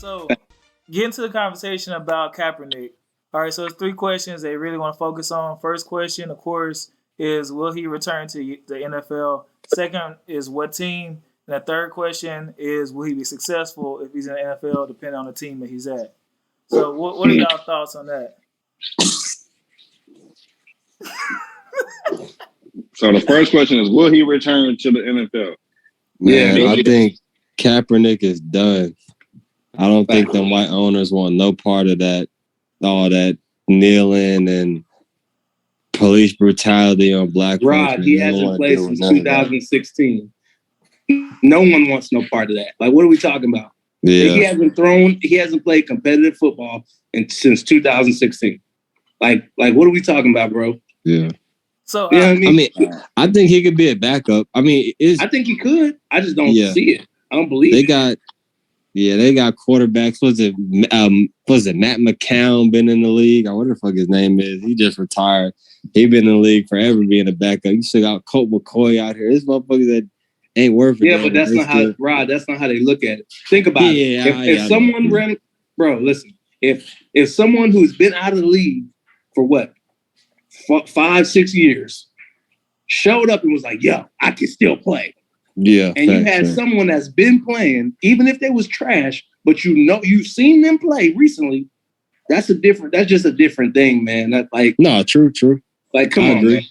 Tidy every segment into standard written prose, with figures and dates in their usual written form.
So get into the conversation about Kaepernick. All right, so it's three questions they really want to focus on. First question, of course, is will he return to the NFL? Second is what team? And the third question is will he be successful if he's in the NFL, depending on the team that he's at? So what are y'all thoughts on that? So the first question is, will he return to the NFL? Man, I think Kaepernick is done. I don't think the white owners want no part of that, all that kneeling and police brutality on black Rod, folks. he hasn't played since 2016. No one wants no part of that. Like, what are we talking about? Yeah. He hasn't played competitive football since 2016. Like, what are we talking about, bro? Yeah. So you know what I mean? I think he could be a backup. I think he could. I just don't see it. I don't believe they got quarterbacks. Was it Matt McCown been in the league? I wonder what the fuck his name is. He just retired. He been in the league forever being a backup. You still got Colt McCoy out here. This motherfucker that ain't worth it. Yeah, but that's not how, Rod, that's not how they look at it. Think about it. If someone ran, bro, listen, if someone who's been out of the league for what, 5-6 years, showed up and was like, yo, I can still play. Yeah. And you had someone that's been playing, even if they was trash, but you've seen them play recently, that's just a different thing, man. True. Like, come on, man.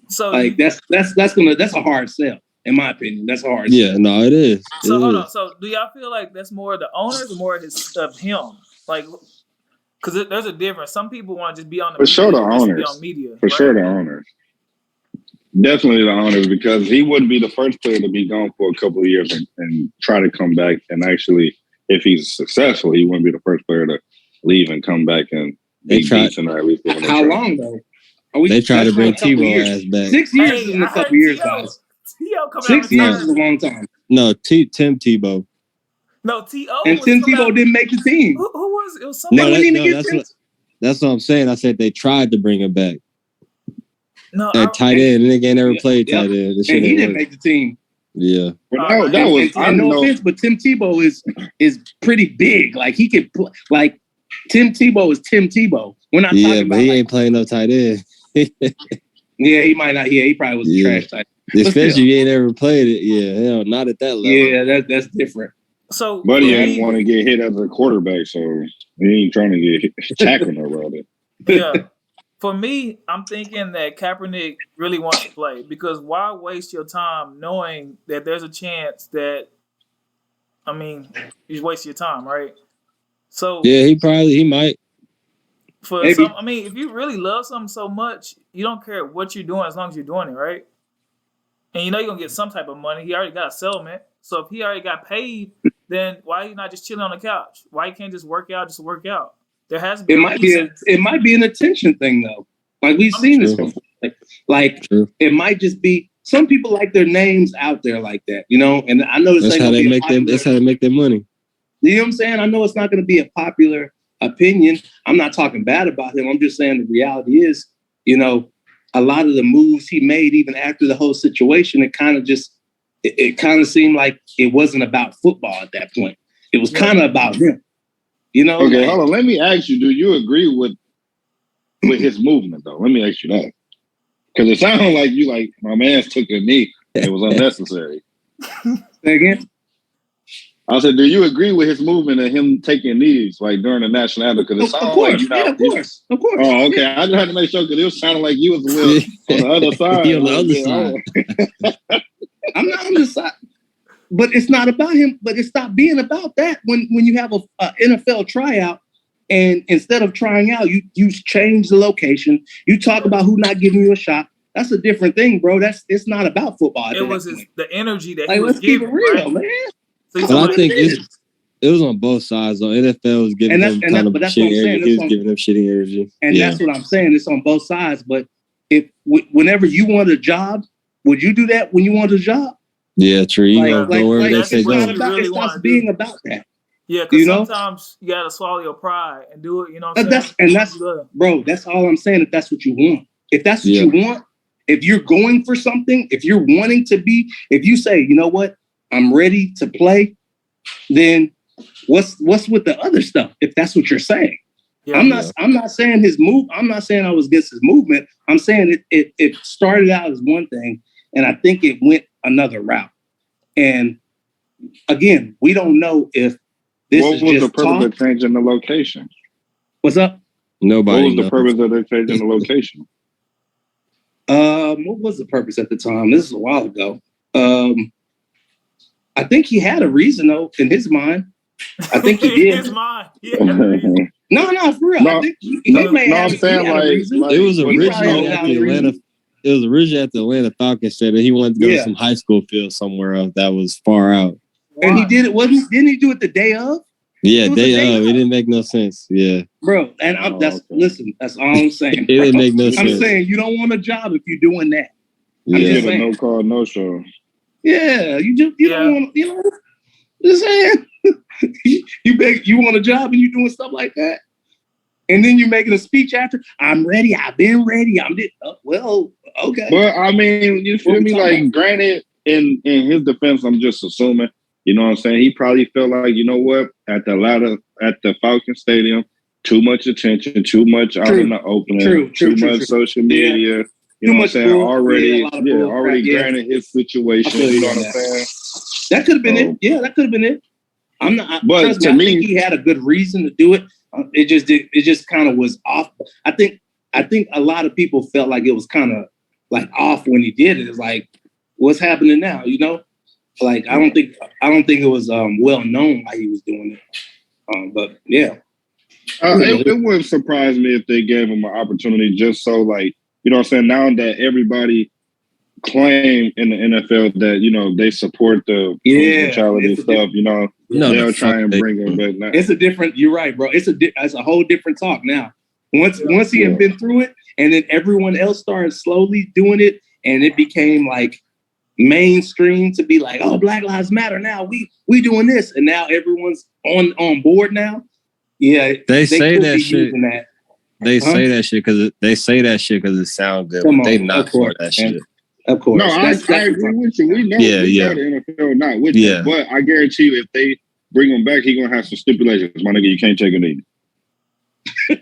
So like that's a hard sell, in my opinion. That's a hard sell. Yeah, no, it is. So hold on. So do y'all feel like that's more of the owners or more of him? Like, because there's a difference. Some people want to just be on the For sure the owners. For sure the owners. Definitely the owners, because he wouldn't be the first player to be gone for a couple of years and try to come back. And actually, if he's successful, he wouldn't be the first player to leave and come back and be decent, or at least. How long though? They tried to bring Tebow ass back. 6 years is a couple years, guys. 6 years is a long time. No, Tim Tebow. No, T.O. And Tim Tebow didn't make the team. Who was it? It was somebody. That's what I'm saying. I said they tried to bring him back. No, that tight end. Nigga ain't never played tight end. And he didn't make the team. Yeah. Well, that was no offense, but Tim Tebow is pretty big. Like he could play. Like Tim Tebow is Tim Tebow. We're not talking about. Yeah, but he ain't playing no tight end. Yeah, he might not. Yeah, he probably was a trash tight end. Especially if you ain't ever played it. Yeah, hell, not at that level. Yeah, that's different. So, but he ain't want to get hit as a quarterback, so he ain't trying to get tackled about it. Yeah. For me, I'm thinking that Kaepernick really wants to play, because why waste your time knowing that there's a chance that, you waste your time, right? So yeah, he might. If you really love something so much, you don't care what you're doing as long as you're doing it, right? And you know you're gonna get some type of money. He already got a settlement, so if he already got paid, then why are you not just chilling on the couch? Why you can't just work out? There has to be. It might be an attention thing though. Like we've seen this before. Like it might just be some people like their names out there like that, you know. And I know that's how they make them. That's how they make their money. You know what I'm saying? I know it's not going to be a popular opinion. I'm not talking bad about him. I'm just saying the reality is, you know, a lot of the moves he made, even after the whole situation, it kind of seemed like it wasn't about football at that point. It was kind of about him. You know? Okay, hold on. Let me ask you, do you agree with his movement, though? Let me ask you that. Because it sounded like you like, my man took a knee. It was unnecessary. Say again? I said, do you agree with his movement and him taking knees like during the national anthem? Because it sounded like of course. Oh, okay. I just had to make sure because it was sounding like you was a little on the other side. On the other side. I'm not on the side. But it's not about him. But it stopped being about that when you have a NFL tryout, and instead of trying out, you change the location. You talk about who not giving you a shot. That's a different thing, bro. It's not about football. It was the energy that he was let's keep giving, it real, right? man. Well, I think it was on both sides. Though NFL was giving them kind of shitty energy. He was giving them shitty energy. And that's what I'm saying. It's on both sides. But whenever you want a job, would you do that when you want a job? Yeah, true. You go wherever they say go. It stops being about that. Yeah, because sometimes you gotta swallow your pride and do it. You know what I'm saying? Bro. That's all I'm saying. If that's what you want, if that's what you want, if you're going for something, if you're wanting to be, if you say, you know what, I'm ready to play, then what's with the other stuff? If that's what you're saying, I'm not saying his move. I'm not saying I was against his movement. I'm saying it started out as one thing, and I think it went another route. And again, we don't know if this is just what was the purpose of changing the location? What's up? Nobody. What was the purpose of changing the location? What was the purpose at the time? This is a while ago. I think he had a reason though in his mind. I think he did. In his mind. Yeah. No, for real. No, I think he may have a reason. It was originally at the Atlanta. It was originally at the Atlanta Falcons said that he wanted to go to some high school field somewhere else that was far out. Wow. And he did it. Didn't he do it the day of? Yeah, day of. It didn't make no sense. Yeah, bro. And listen. That's all I'm saying. It didn't make no sense. I'm saying you don't want a job if you're doing that. Yeah, a no call, no show. Yeah, you don't want. You know, just saying. you want a job and you doing stuff like that. And then you're making a speech after, I'm ready, I've been ready, well, okay. But I mean, you feel me? Like, granted, in his defense, I'm just assuming, you know what I'm saying? He probably felt like, you know what, at the Falcon Stadium, too much attention, too much out in the opening, too much social media. You know what I'm saying? Already granted his situation. You know what I'm saying? That could have been it. Yeah, that could have been it. I'm not. But to me, I think he had a good reason to do it. It just kind of was off. I think a lot of people felt like it was kind of like off when he did it. It's like, what's happening now? You know, like I don't think it was well known why he was doing it. But yeah, it wouldn't surprise me if they gave him an opportunity just so, like, you know what I'm saying. Now that everybody claim in the NFL that, you know, they support the neutrality stuff, you know, they'll try and bring him. But not. It's a different. You're right, bro. It's a whole different talk now. Once he had been through it, and then everyone else started slowly doing it, and it became like mainstream to be like, oh, Black Lives Matter now. We doing this, and now everyone's on board now. Yeah, they say that shit. They say that shit because it sounds good. But they not for that shit. Of course. No, I agree with you. We know the NFL not with you. But I guarantee you, if they bring him back, he's going to have some stipulations. My nigga, you can't take a knee.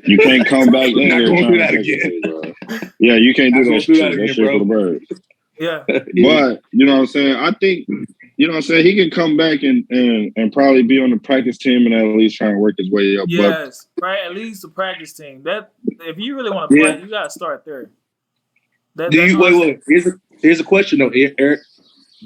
You can't come back in here. Do that again. Yeah, you can't do that shit. That shit for the birds. Yeah. But, you know what I'm saying? I think, you know what I'm saying, he can come back and probably be on the practice team and at least try and work his way up. Yes, right. At least the practice team. That if you really want to play, you got to start there. Wait. Here's a question though, Eric.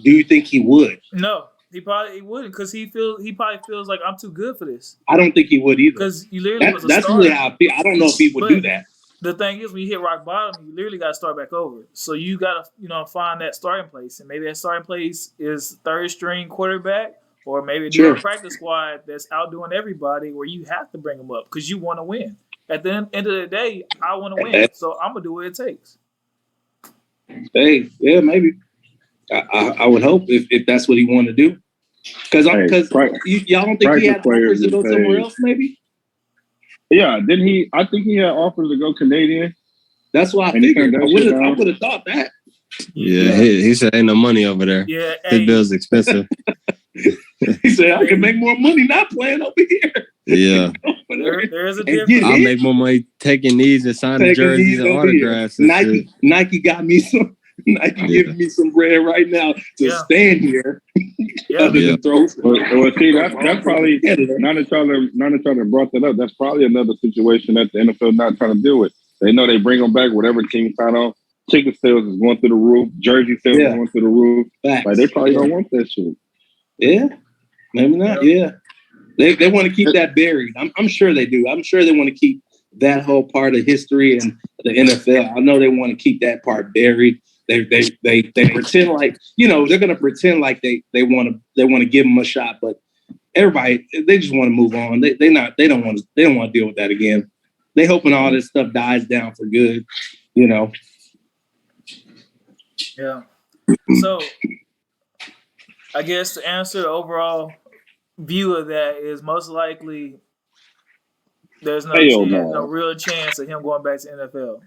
Do you think he would? No, he wouldn't because he probably feels like I'm too good for this. I don't think he would either. Because you literally was a that's starter. really how I feel. I don't know if he would do that. The thing is, when you hit rock bottom, you literally got to start back over. So you got to, find that starting place, and maybe that starting place is third string quarterback, or maybe a practice squad that's outdoing everybody, where you have to bring them up because you want to win. At the end of the day, I want to win, so I'm gonna do what it takes. Hey, yeah, maybe. I would hope if that's what he wanted to do. Because y'all don't think he had offers to go somewhere else, maybe? Yeah, didn't he? I think he had offers to go Canadian. That's why I figured. I would have thought that. Yeah, he said ain't no money over there. Yeah, his bill's expensive. He said I can make more money not playing over here. Yeah. There is a difference. I'll make more money taking these and signing jerseys and autographs. And Nike got me some. Nike giving me some bread right now to stand here. Other than throw. Well, see, that's probably not that y'all brought that up. That's probably another situation that the NFL not trying to deal with. They know they bring them back, whatever team sign on. Ticket sales is going through the roof. Jersey sales is going through the roof. Facts. Like they probably don't want that shit. Yeah, maybe not. Yeah, they want to keep that buried. I'm sure they do. I'm sure they want to keep that whole part of history and the NFL. I know they want to keep that part buried. They pretend like, they're gonna pretend like they want to give them a shot, but everybody, they just want to move on. They don't want to deal with that again. They hoping all this stuff dies down for good, Yeah. So I guess to answer the overall view of that is most likely there's no real chance of him going back to NFL.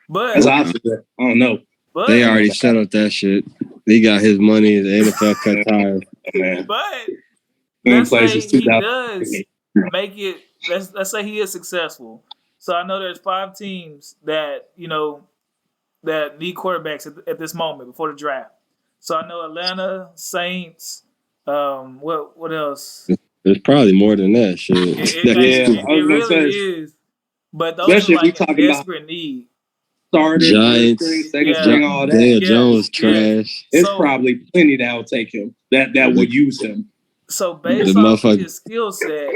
But as I don't know. But they already set up that shit. He got his money. The NFL cut ties. But let's say he does make it. Let's say he is successful. So I know there's 5 teams that that need quarterbacks at this moment before the draft. So I know Atlanta, Saints. What else? There's probably more than that. Shit. It really is. But those especially are like if we in desperate need. Starters, Giants, second string, all that. Daniel Jones trash. It's probably plenty that will take him. That would use him. So based off of his skill set,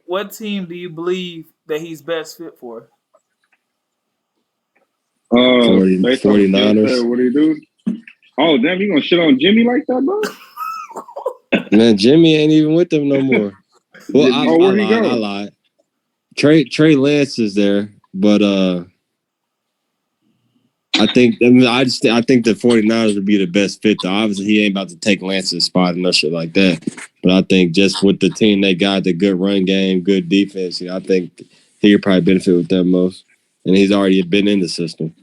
what team do you believe that he's best fit for? 49ers. What do you do? Oh, damn, you gonna shit on Jimmy like that, bro? Man, Jimmy ain't even with them no more. Well, I lied. Trey Lance is there, but I think the 49ers would be the best fit. Though obviously he ain't about to take Lance's spot and no shit like that. But I think just with the team they got, the good run game, good defense, I think he could probably benefit with them most. And he's already been in the system.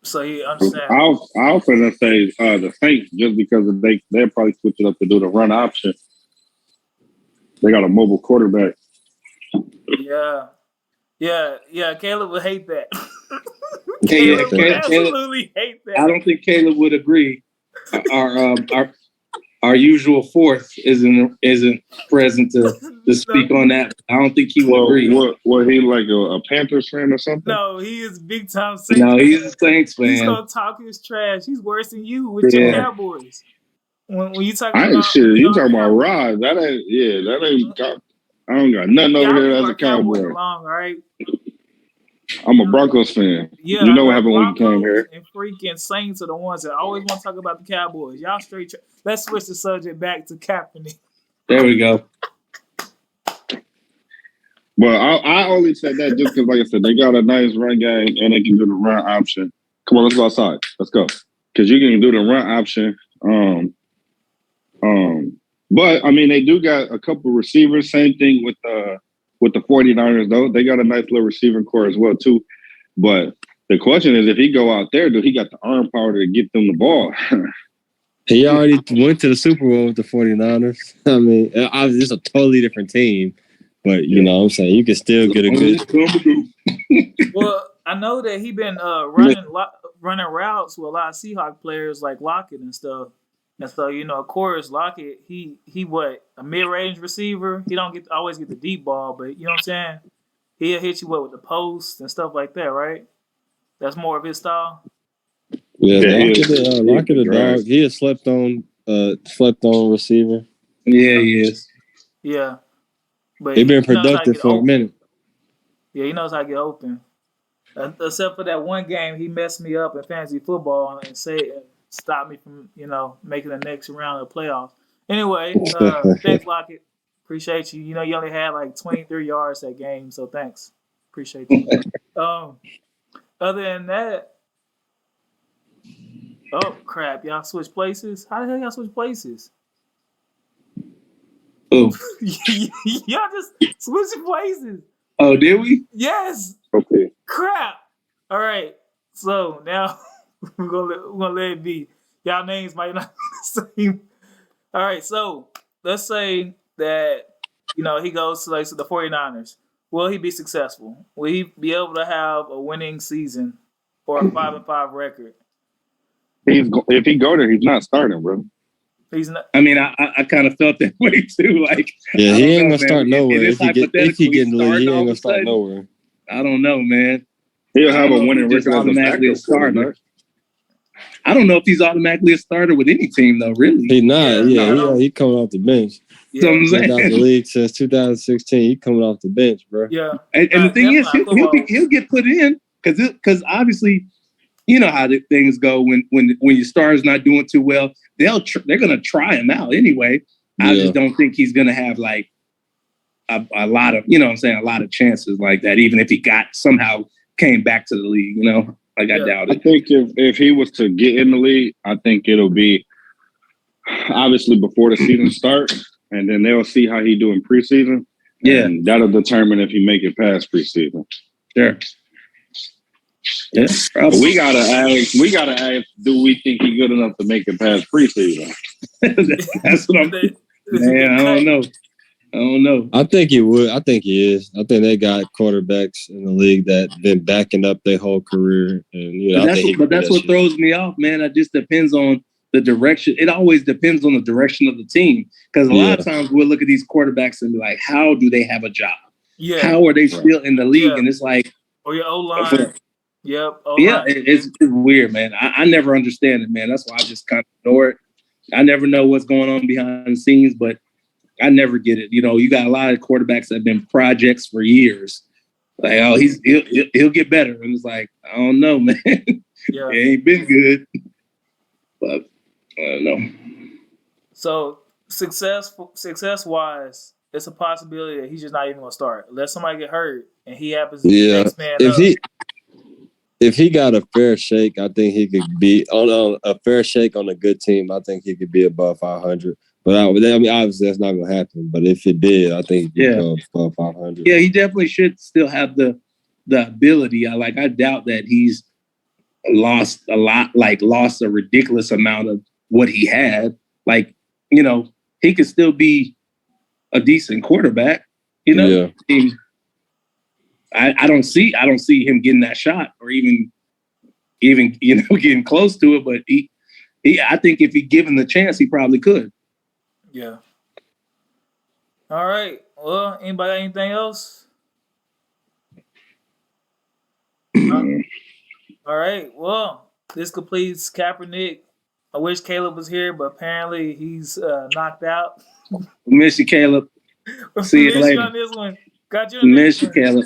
So he understands. I was gonna say the Saints just because they'll probably switch it up to do the run option. They got a mobile quarterback. Yeah. Caleb would hate that. Caleb would absolutely hate that. I don't think Caleb would agree. Our usual fourth isn't present to speak on that. I don't think he would agree. What he like a Panthers fan or something? No, he is big time Saints. No, he's a Saints fan. He's gonna talk his trash. He's worse than you with your Cowboys. When you talk I ain't about shit. You talking about Rod? That ain't. I don't got nothing over there as a Cowboy. All right. I'm a Broncos fan. Yeah, you know what happened when you came here. And freaking Saints are the ones that always want to talk about the Cowboys. Y'all straight. Let's switch the subject back to Kaepernick. There we go. Well, I only said that just because, like I said, they got a nice run game and they can do the run option. Come on, let's go outside. Let's go. Because you can do the run option. But I mean, they do got a couple receivers. Same thing with the 49ers, though. They got a nice little receiving core as well, too. But the question is, if he go out there, do he got the arm power to get them the ball? He already went to the Super Bowl with the 49ers. I mean, obviously, it's a totally different team. But, you know what I'm saying? You can still get a good... Well, I know that he been running routes with a lot of Seahawks players like Lockett and stuff. And so, of course, Lockett, he what, a mid-range receiver? He don't always get the deep ball, but you know what I'm saying? He'll hit you with the post and stuff like that, right? That's more of his style. Yeah, Lockett a dog. He is slept on receiver. Yeah, he is. Yeah. But he's been productive for a minute. Yeah, he knows how to get open. Except for that one game, he messed me up in fantasy football and stopped me from, making the next round of playoffs. Anyway, thanks, Lockett. Appreciate you. You only had like 23 yards that game, so thanks. Appreciate you. Other than that, oh crap, y'all switch places? How the hell y'all switch places? Oh, y'all just switching places. Oh, did we? Yes. Okay. Crap. All right. So now we're gonna let it be. Y'all names might not be the same. All right. So let's say that he goes to the 49ers. Will he be successful? Will he be able to have a winning season or a 5-5 record? If he go there, he's not starting, bro. He's not. I mean, I kind of felt that way too. Like, yeah, he ain't gonna start nowhere. If he get in the league, he ain't gonna start nowhere. I don't know, man. He'll have a winning record as a starter. I don't know if he's automatically a starter with any team, though. Really, he's not. He coming off the bench. Yeah, he's been out the league since 2016. He coming off the bench, bro. Yeah, and the thing is, he'll get put in because obviously. You know how things go when your star's not doing too well. They're gonna try him out anyway. I just don't think he's gonna have like a lot of a lot of chances like that. Even if he somehow came back to the league, I doubt it. I think if he was to get in the league, I think it'll be obviously before the season starts, and then they'll see how he do in preseason. Yeah, and that'll determine if he make it past preseason. Sure. Yeah, we gotta ask. Do we think he's good enough to make it past preseason? That's what I'm. Man, I don't know. I think he would. I think he is. I think they got quarterbacks in the league that been backing up their whole career, and that's what throws me off, man. It just depends on the direction. It always depends on the direction of the team, because a lot of times we'll look at these quarterbacks and be like, "How do they have a job? Yeah. How are they still in the league?" And it's like, or your O-line. Yep. O-line. Yeah, it's weird, man. I never understand it, man. That's why I just kind of ignore it. I never know what's going on behind the scenes, but I never get it. You know, you got a lot of quarterbacks that have been projects for years. Like, oh, he'll get better, and it's like, I don't know, man. Yeah, it ain't been good, but I don't know. So success wise, it's a possibility that he's just not even gonna start unless somebody get hurt and he happens to be the next man up. If he got a fair shake, I think he could be on a fair shake on a good team. I think he could be above 500. But I mean, obviously that's not gonna happen. But if it did, I think he could go above 500. Yeah, he definitely should still have the ability. I doubt that he's lost a ridiculous amount of what he had. Like, you know, he could still be a decent quarterback. You know, I don't see him getting that shot or even you know getting close to it. But he I think if he given the chance, he probably could. Yeah. All right. Well, anybody got anything else? All right. Well, this completes Kaepernick. I wish Caleb was here, but apparently he's knocked out. Miss you, Caleb. See you later. On this one. Got you on Miss you, Caleb.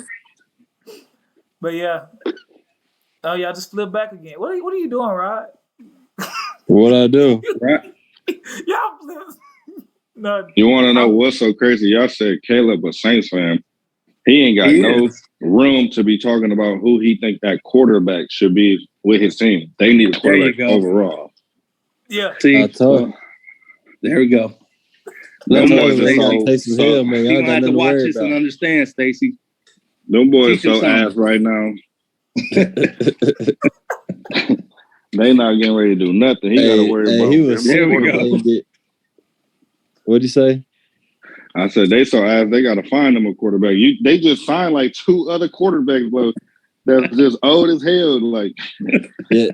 But yeah. Oh, y'all just flip back again. What are you doing, Rod? What I do? Y'all flip. No. You want to know what's so crazy? Y'all said Caleb a Saints fan. He ain't got no room to be talking about who he think that quarterback should be with his team. They need a quarterback overall. Yeah. See, there we go. Them boys man. You gonna have to watch this and understand, Stacey. Them boys so ass right now. They not getting ready to do nothing. He got to worry about. There we go. What'd you say? I said they so ass. They got to find them a quarterback. They just signed like 2 other quarterbacks, bro. That's just old as hell. Like, yeah.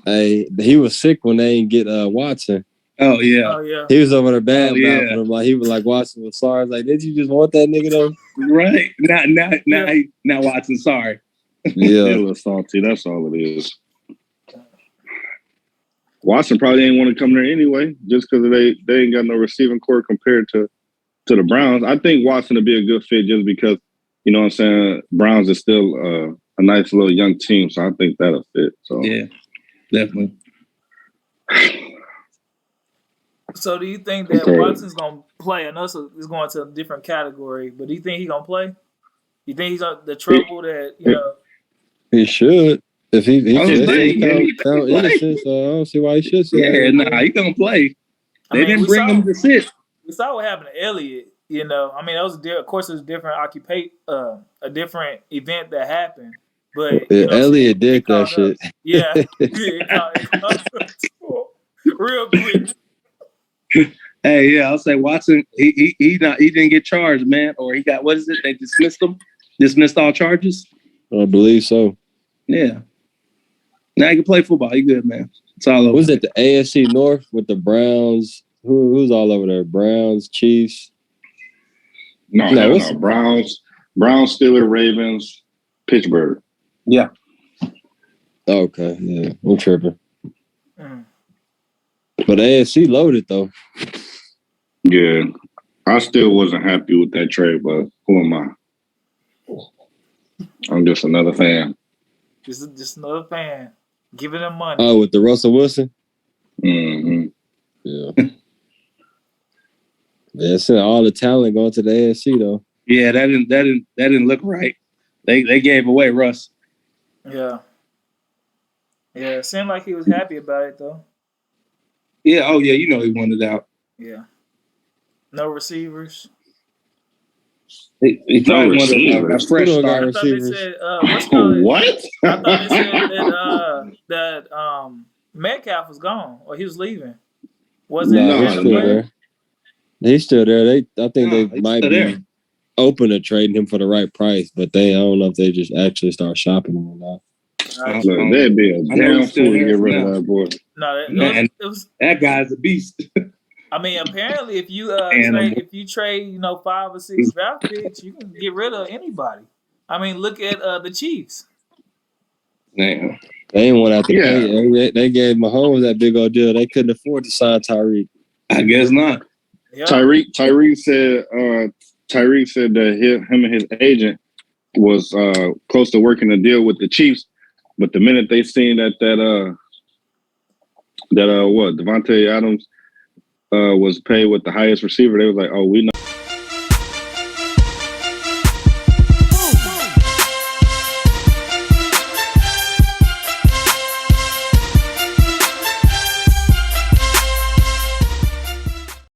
Hey, he was sick when they didn't get Watson. Oh yeah. He was over there bad mouthing him. Like he was like Watson was sorry. Like, did you just want that nigga though? Right. Now Watson sorry. Yeah, a little salty. That's all it is. Watson probably ain't want to come there anyway, just because they ain't got no receiving core compared to the Browns. I think Watson would be a good fit just because, you know what I'm saying, Browns is still a nice little young team, so I think that'll fit. So yeah, definitely. So do you think that Watson's gonna play? I know it's going to a different category, but do you think he's gonna play? You think he's on the trouble that he should? If he found innocence, so I don't see why he should. He's gonna play. They didn't bring him to sit. We saw what happened to Elliott. You know, I mean, that was of course it was a different a different event that happened. But Elliott did that shit. Yeah, real quick. Hey, I'll say Watson. He didn't get charged, man, or he got what is it? They dismissed him. Dismissed all charges. I believe so. Yeah. Now you can play football. You good, man. It's all over. Was it the AFC North with the Browns? Who's all over there? Browns, Chiefs. No. Browns, Steelers, Ravens, Pittsburgh. Yeah. Okay. Yeah, I'm tripping. But AFC loaded though. Yeah, I still wasn't happy with that trade, but who am I? I'm just another fan. Just another fan. Giving them money. Oh, with the Russell Wilson? Mm-hmm. Yeah. That's all the talent going to the AFC though. Yeah, that didn't look right. They gave away Russ. Yeah. Yeah, it seemed like he was happy about it though. Yeah, oh yeah, you know he wanted out. Yeah. No receivers. He probably wanted a fresh start. I thought they said, what? I thought they said that Metcalf was gone or he was leaving. Was it? No, he's still there. He's still there. I think they might be there. open to trading him for the right price, but I don't know if they just actually start shopping him or not. Look, that'd be a damn fool to get rid of that boy. No, it was that guy's a beast. I mean, apparently, if you trade 5 or 6 draft picks, you can get rid of anybody. I mean, look at the Chiefs. Damn. They didn't want to have to pay. They gave Mahomes that big old deal. They couldn't afford to sign Tyreek. I guess not. Yep. Tyreek said that him and his agent was close to working a deal with the Chiefs, but the minute they seen that Devontae Adams was paid with the highest receiver, they was like, oh, we know.